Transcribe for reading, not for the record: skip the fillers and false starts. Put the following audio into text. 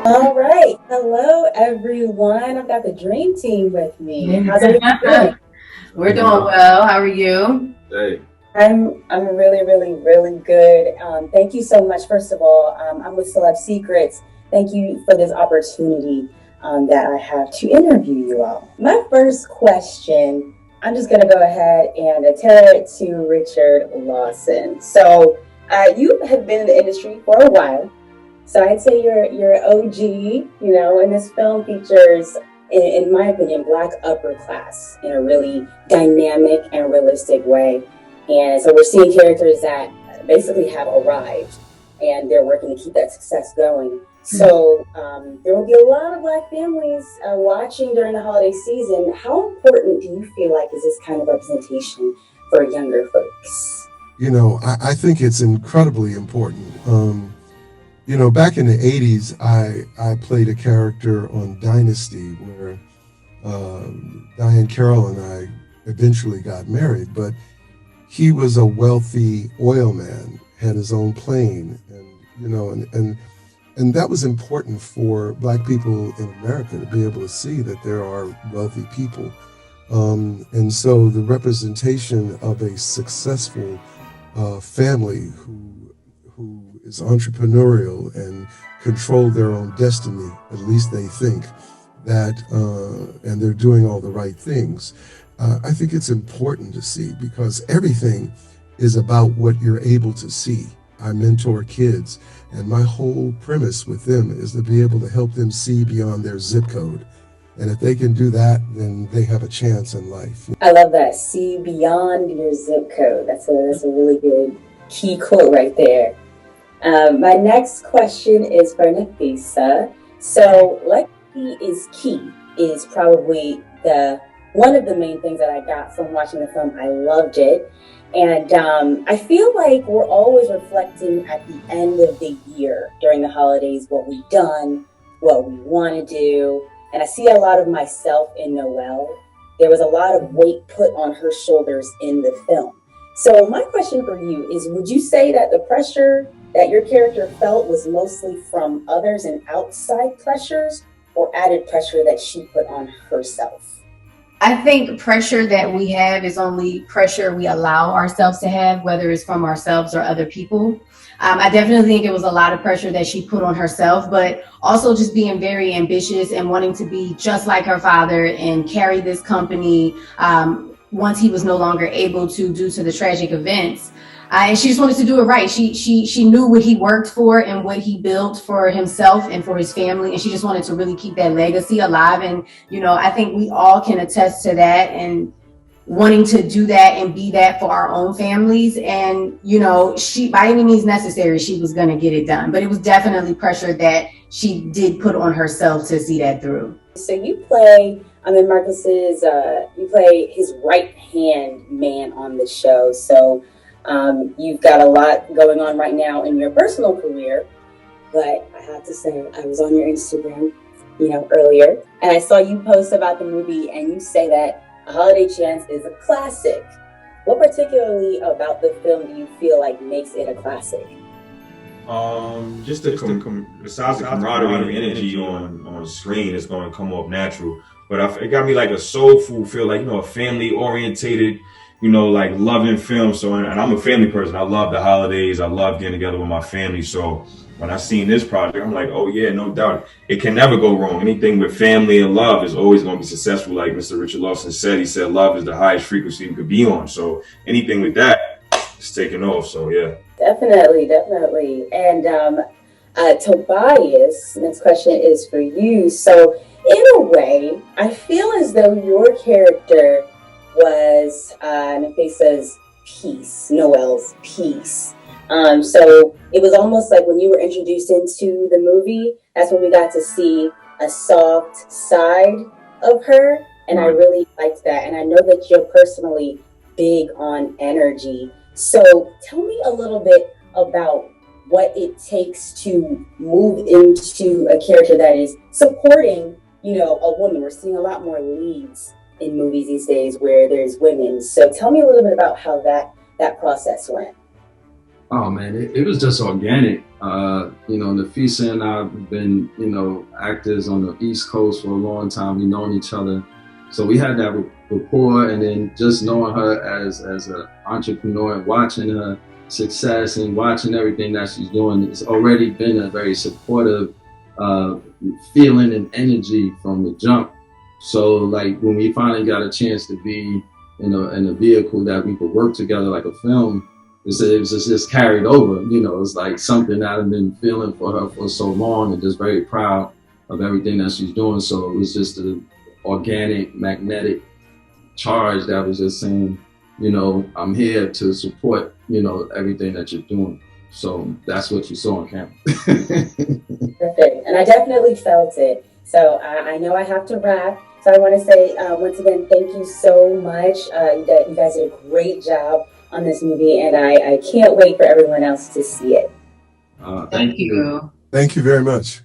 All right. Hello, everyone. I've got the dream team with me. How's everyone doing? We're doing well. How are you? Hey, I'm really good. Thank you so much. First of all, I'm with Celeb Secrets. Thank you for this opportunity that I have to interview you all. My first question, I'm just going to go ahead and tell it to Richard Lawson. So, you have been in the industry for a while. So I'd say you're OG, and this film features, in my opinion, Black upper class in a really dynamic and realistic way. And so we're seeing characters that basically have arrived and they're working to keep that success going. So there will be a lot of Black families watching during the holiday season. How important do you feel like is this kind of representation for younger folks? I think it's incredibly important. Back in the 80s, I played a character on Dynasty where Diane Carroll and I eventually got married, but he was a wealthy oil man, had his own plane, and that was important for Black people in America to be able to see that there are wealthy people. And so the representation of a successful family who is entrepreneurial and control their own destiny, at least they think that, and they're doing all the right things. I think it's important to see because everything is about what you're able to see. I mentor kids, and my whole premise with them is to be able to help them see beyond their zip code. And if they can do that, then they have a chance in life. I love that. See beyond your zip code. That's a really good key quote right there. My next question is for Nafessa. So, legacy is key is probably the one of the main things that I got from watching the film. I loved it. And I feel like we're always reflecting at the end of the year during the holidays what we've done, what we want to do. And I see a lot of myself in Noel. There was a lot of weight put on her shoulders in the film. So my question for you is, would you say that the pressure that your character felt was mostly from others and outside pressures, or added pressure that she put on herself? I think pressure that we have is only pressure we allow ourselves to have, whether it's from ourselves or other people. I definitely think it was a lot of pressure that she put on herself, but also just being very ambitious and wanting to be just like her father and carry this company once he was no longer able to due to the tragic events. And she just wanted to do it right. She knew what he worked for and what he built for himself and for his family. And she just wanted to really keep that legacy alive. And, I think we all can attest to that and wanting to do that and be that for our own families. And, she, by any means necessary, she was going to get it done. But it was definitely pressure that she did put on herself to see that through. So you play, you play his right hand man on the show. So you've got a lot going on right now in your personal career, but I have to say, I was on your Instagram, earlier, and I saw you post about the movie, and you say that A Holiday Chance is a classic. What particularly about the film do you feel like makes it a classic? Besides the camaraderie and energy on screen, it's going to come off natural. But it got me like a soul food feel, like, a family orientated, like loving film. So, and I'm a family person. I love the holidays. I love getting together with my family. So when I seen this project, I'm like, oh yeah, no doubt. It can never go wrong. Anything with family and love is always going to be successful. Like Mr. Richard Lawson said, he said, love is the highest frequency you could be on. So anything with that is taking off. So yeah. Definitely. And Tobias, next question is for you. So in a way, I feel as though your character was Nafessa's piece, Noel's piece. So it was almost like when you were introduced into the movie, that's when we got to see a soft side of her. And I really liked that. And I know that you're personally big on energy. So tell me a little bit about what it takes to move into a character that is supporting, a woman. We're seeing a lot more leads in movies these days where there's women. So tell me a little bit about how that process went. Oh man, it was just organic. Nafessa and I have been, actors on the East Coast for a long time. We've known each other. So we had that rapport, and then just knowing her as an entrepreneur and watching her success and watching everything that she's doing, it's already been a very supportive feeling and energy from the jump. So like when we finally got a chance to be in a vehicle that we could work together like a film, it was just carried over. It's like something that I've been feeling for her for so long, and just very proud of everything that she's doing. So it was just an organic, magnetic charge that was just saying, I'm here to support, everything that you're doing. So that's what you saw on camera. Perfect. And I definitely felt it. So I know I have to wrap. So I want to say, once again, thank you so much. You guys did a great job on this movie, and I can't wait for everyone else to see it. Thank you. Thank you very much.